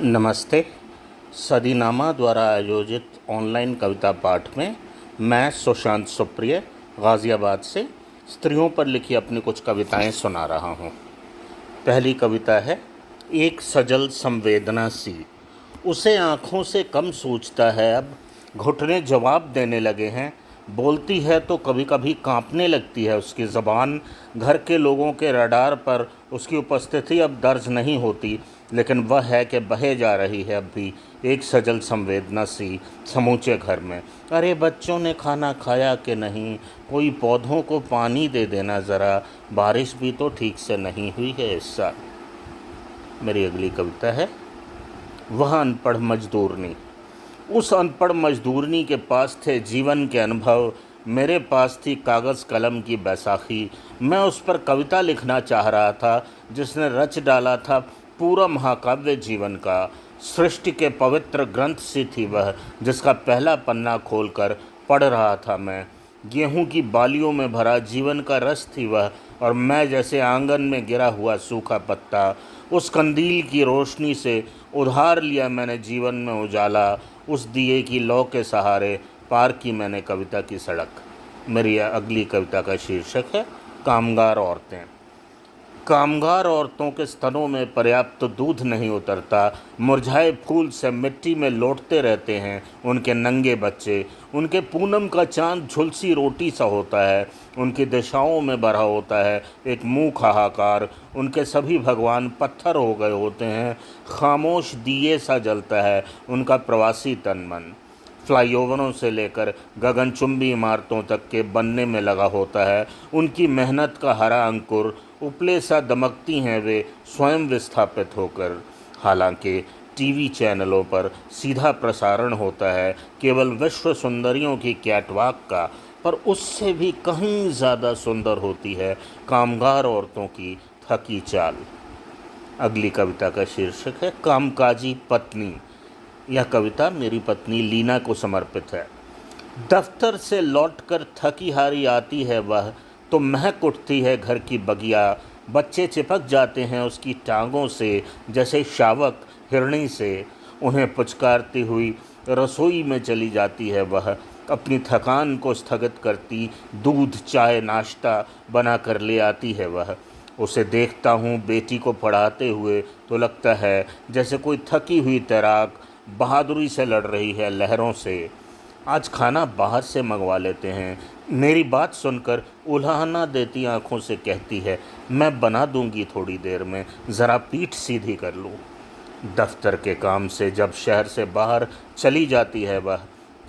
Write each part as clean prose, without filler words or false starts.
नमस्ते। सदीनामा द्वारा आयोजित ऑनलाइन कविता पाठ में मैं सुशांत सुप्रिय गाज़ियाबाद से स्त्रियों पर लिखी अपनी कुछ कविताएं सुना रहा हूं। पहली कविता है एक सजल संवेदना सी। उसे आँखों से कम सूझता है अब, घुटने जवाब देने लगे हैं। बोलती है तो कभी कभी कांपने लगती है उसकी ज़बान। घर के लोगों के रडार पर उसकी उपस्थिति अब दर्ज नहीं होती, लेकिन वह है कि बहे जा रही है अब भी एक सजल संवेदना सी समूचे घर में। अरे बच्चों ने खाना खाया कि नहीं, कोई पौधों को पानी दे देना ज़रा, बारिश भी तो ठीक से नहीं हुई है इस साल। मेरी अगली कविता है वह अनपढ़ मजदूरनी। उस अनपढ़ मजदूरनी के पास थे जीवन के अनुभव, मेरे पास थी कागज़ कलम की बैसाखी। मैं उस पर कविता लिखना चाह रहा था जिसने रच डाला था पूरा महाकाव्य जीवन का। सृष्टि के पवित्र ग्रंथ सी थी वह, जिसका पहला पन्ना खोलकर पढ़ रहा था मैं। गेहूं की बालियों में भरा जीवन का रस थी वह, और मैं जैसे आंगन में गिरा हुआ सूखा पत्ता। उस कंदील की रोशनी से उधार लिया मैंने जीवन में उजाला, उस दिए की लौ के सहारे पार की मैंने कविता की सड़क। मेरी अगली कविता का शीर्षक है कामगार औरतें। कामगार औरतों के स्तनों में पर्याप्त दूध नहीं उतरता, मुरझाए फूल से मिट्टी में लौटते रहते हैं उनके नंगे बच्चे। उनके पूनम का चांद झुलसी रोटी सा होता है, उनकी दिशाओं में भरा होता है एक मूक हाहाकार। उनके सभी भगवान पत्थर हो गए होते हैं, खामोश दिए सा जलता है उनका प्रवासी तन मन। फ्लाईओवरों से लेकर गगनचुंबी इमारतों तक के बनने में लगा होता है उनकी मेहनत का हरा अंकुर। उपले सा दमकती हैं वे स्वयं विस्थापित होकर। हालांकि टीवी चैनलों पर सीधा प्रसारण होता है केवल विश्व सुंदरियों की कैटवॉक का, पर उससे भी कहीं ज़्यादा सुंदर होती है कामगार औरतों की थकी चाल। अगली कविता का शीर्षक है कामकाजी पत्नी। यह कविता मेरी पत्नी लीना को समर्पित है। दफ्तर से लौटकर थकी हारी आती है वह, तो महक उठती है घर की बगिया। बच्चे चिपक जाते हैं उसकी टांगों से जैसे शावक हिरणी से। उन्हें पुचकारती हुई रसोई में चली जाती है वह, अपनी थकान को स्थगित करती दूध चाय नाश्ता बना कर ले आती है वह। उसे देखता हूँ बेटी को पढ़ाते हुए तो लगता है जैसे कोई थकी हुई तैराक बहादुरी से लड़ रही है लहरों से। आज खाना बाहर से मंगवा लेते हैं। मेरी बात सुनकर उल्हाना देती आंखों से कहती है मैं बना दूंगी थोड़ी देर में, ज़रा पीठ सीधी कर लूँ। दफ्तर के काम से जब शहर से बाहर चली जाती है वह,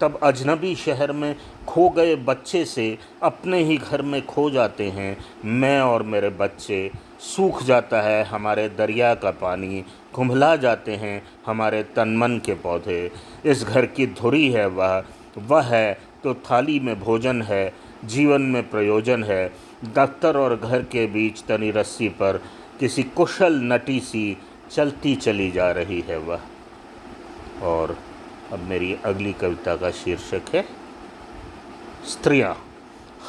तब अजनबी शहर में खो गए बच्चे से अपने ही घर में खो जाते हैं मैं और मेरे बच्चे। सूख जाता है हमारे दरिया का पानी, कुम्भला जाते हैं हमारे तन मन के पौधे। इस घर की धुरी है वह है तो थाली में भोजन है, जीवन में प्रयोजन है। दफ्तर और घर के बीच तनी रस्सी पर किसी कुशल नटी सी चलती चली जा रही है वह। और अब मेरी अगली कविता का शीर्षक है स्त्रियाँ।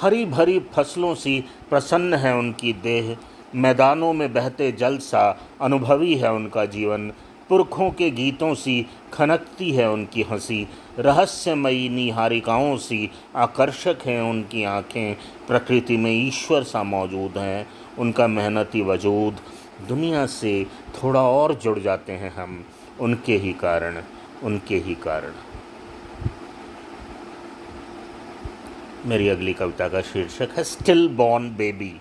हरी भरी फसलों सी प्रसन्न है उनकी देह, मैदानों में बहते जल सा अनुभवी है उनका जीवन। पुरखों के गीतों सी खनकती है उनकी हंसी, रहस्यमयी निहारिकाओं सी आकर्षक हैं उनकी आँखें। प्रकृति में ईश्वर सा मौजूद हैं उनका मेहनती वजूद। दुनिया से थोड़ा और जुड़ जाते हैं हम उनके ही कारण। मेरी अगली कविता का शीर्षक है स्टिल बॉर्न बेबी।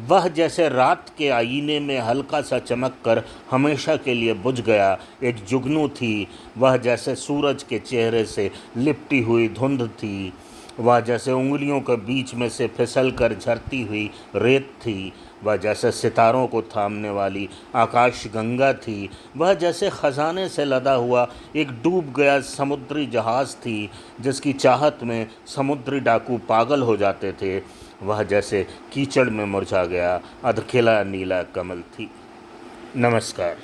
वह जैसे रात के आईने में हल्का सा चमक कर हमेशा के लिए बुझ गया एक जुगनू थी। वह जैसे सूरज के चेहरे से लिपटी हुई धुंध थी। वह जैसे उंगलियों के बीच में से फिसल कर झरती हुई रेत थी। वह जैसे सितारों को थामने वाली आकाश गंगा थी। वह जैसे ख़जाने से लदा हुआ एक डूब गया समुद्री जहाज़ थी जिसकी चाहत में समुद्री डाकू पागल हो जाते थे। वह जैसे कीचड़ में मुरझा गया अधखिला नीला कमल थी। नमस्कार।